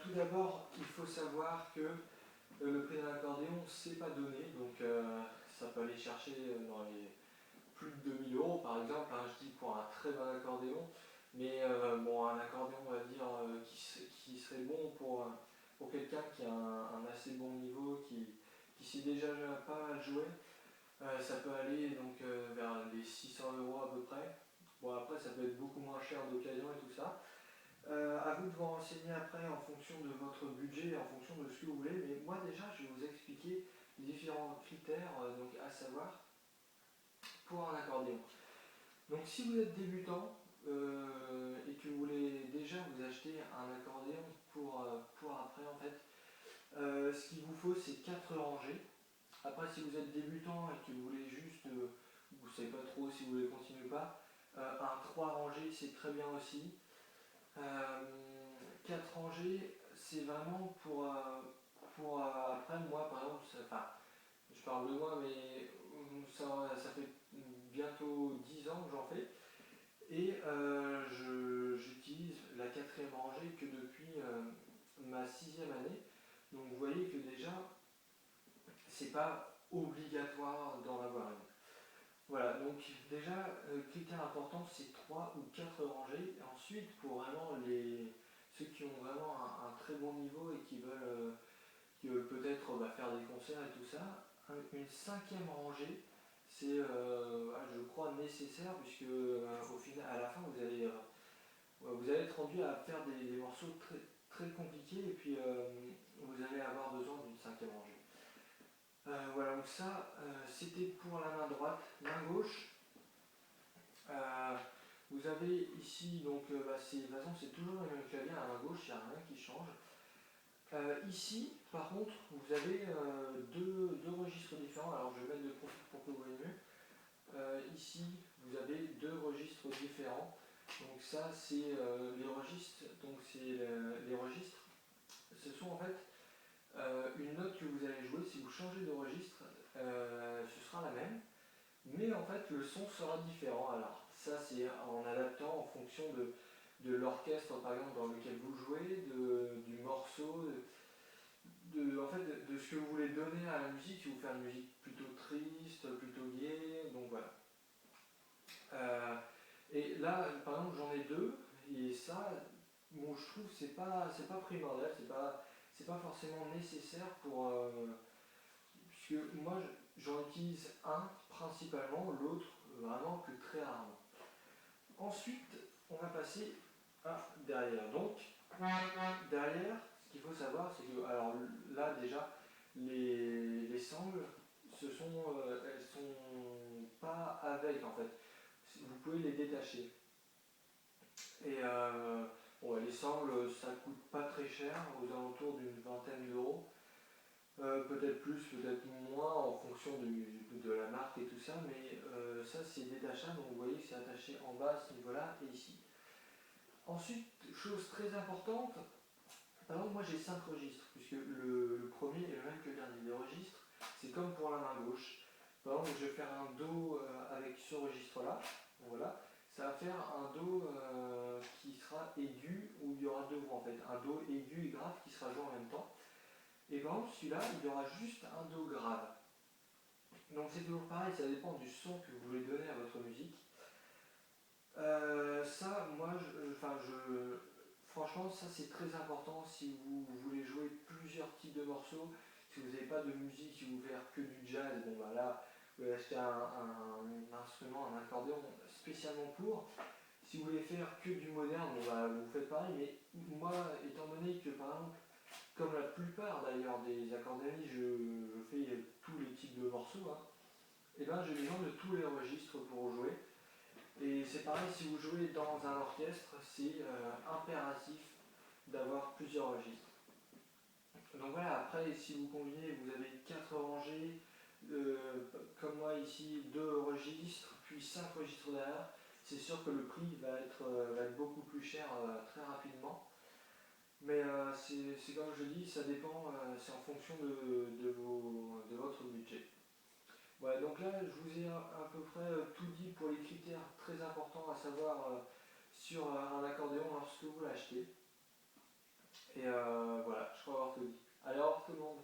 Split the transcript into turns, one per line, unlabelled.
Tout d'abord, il faut savoir que le prix d'un accordéon, c'est pas donné, donc ça peut aller chercher dans les plus de 2000 euros par exemple, hein, je dis pour un très bon accordéon, mais bon, un accordéon, on va dire, qui serait bon pour quelqu'un qui a un assez bon niveau, qui sait déjà pas mal jouer, ça peut aller donc vers les 600 euros à peu près. Bon, après, ça peut être beaucoup moins cher d'occasion et tout ça. À vous de vous renseigner après en fonction de votre budget, en fonction de ce que vous voulez. Mais moi déjà, je vais vous expliquer les différents critères donc à savoir pour un accordéon. Donc si vous êtes débutant et que vous voulez déjà vous acheter un accordéon pour après en fait, ce qu'il vous faut c'est 4 rangées. Après si vous êtes débutant et que vous voulez juste, vous ne savez pas trop si vous voulez continuer ou pas, un 3 rangées c'est très bien aussi. 4 rangées, c'est vraiment pour après, moi par exemple, enfin, je parle de moi, mais ça fait bientôt 10 ans que j'en fais, et j'utilise la quatrième rangée que depuis ma sixième année, donc vous voyez que déjà, c'est pas obligatoire d'en avoir une. Voilà, donc déjà, critère important, c'est 3 ou 4 rangées. Et ensuite, pour vraiment ceux qui ont vraiment un très bon niveau et qui veulent peut-être faire des concerts et tout ça, une cinquième rangée, c'est, je crois, nécessaire, puisque au final, à la fin, vous allez être rendu à faire des morceaux très, très compliqués, et puis vous allez avoir besoin d'une cinquième rangée. Voilà, donc ça, c'était pour la main droite. Main gauche, vous avez ici, donc, de toute façon, c'est toujours le même clavier à la main gauche, il n'y a rien qui change. Ici, par contre, vous avez deux registres différents. Alors, je vais mettre de profil pour que vous voyez mieux. Ici, vous avez deux registres différents. Donc, ça, c'est les registres. Donc, les registres. Ce sont en fait une note que vous allez jouer. Si vous changez de registre, ce sera la même. Mais en fait, le son sera différent. Alors, ça, c'est en adaptant en fonction de l'orchestre, par exemple, dans lequel vous jouez, du morceau, en fait, de ce que vous voulez donner à la musique. Si vous faites une musique plutôt triste, plutôt gaie, donc voilà. Et là, par exemple, j'en ai deux, et ça, bon, je trouve que c'est pas primordial, c'est pas forcément nécessaire puisque moi, j'en utilise un principalement, l'autre vraiment que très rarement. Ensuite, on va passer à derrière. Donc, derrière, ce qu'il faut savoir, c'est que, alors là déjà, les sangles, elles sont pas avec en fait. Vous pouvez les détacher. Et bon, les sangles, ça coûte pas très cher, aux alentours d'une vingtaine d'euros. Peut-être plus, peut-être moins en fonction de la marque et tout ça, mais ça c'est détachable, donc vous voyez que c'est attaché en bas à ce niveau-là et ici. Ensuite, chose très importante, par exemple moi j'ai 5 registres, puisque le premier est le même que le dernier. Les registres, c'est comme pour la main gauche. Par exemple, je vais faire un Do avec ce registre-là, voilà. Ça va faire un Do qui sera aigu, où il y aura deux voix en fait, un Do aigu et grave qui sera joué en même temps. Et par exemple, celui-là, il y aura juste un Do grave. Donc c'est toujours pareil, ça dépend du son que vous voulez donner à votre musique. Ça, moi, franchement, ça c'est très important si vous voulez jouer plusieurs types de morceaux. Si vous n'avez pas de musique, si vous voulez faire que du jazz, bon bah là, vous pouvez acheter un instrument, un accordéon spécialement pour. Si vous voulez faire que du moderne, bon bah, vous faites pareil, mais moi, étant donné que par exemple, comme la plupart d'ailleurs des accordéonistes, je fais tous les types de morceaux, hein, et ben j'ai besoin de tous les registres pour jouer. Et c'est pareil, si vous jouez dans un orchestre, c'est impératif d'avoir plusieurs registres. Donc voilà, après, si vous combinez, vous avez 4 rangées, comme moi ici, 2 registres, puis 5 registres derrière, c'est sûr que le prix va être beaucoup plus cher très rapidement. Mais c'est comme je dis, ça dépend, c'est en fonction de votre budget. Voilà, donc là, je vous ai à peu près tout dit pour les critères très importants à savoir sur un accordéon lorsque vous l'achetez. Et Allez, au revoir tout le monde.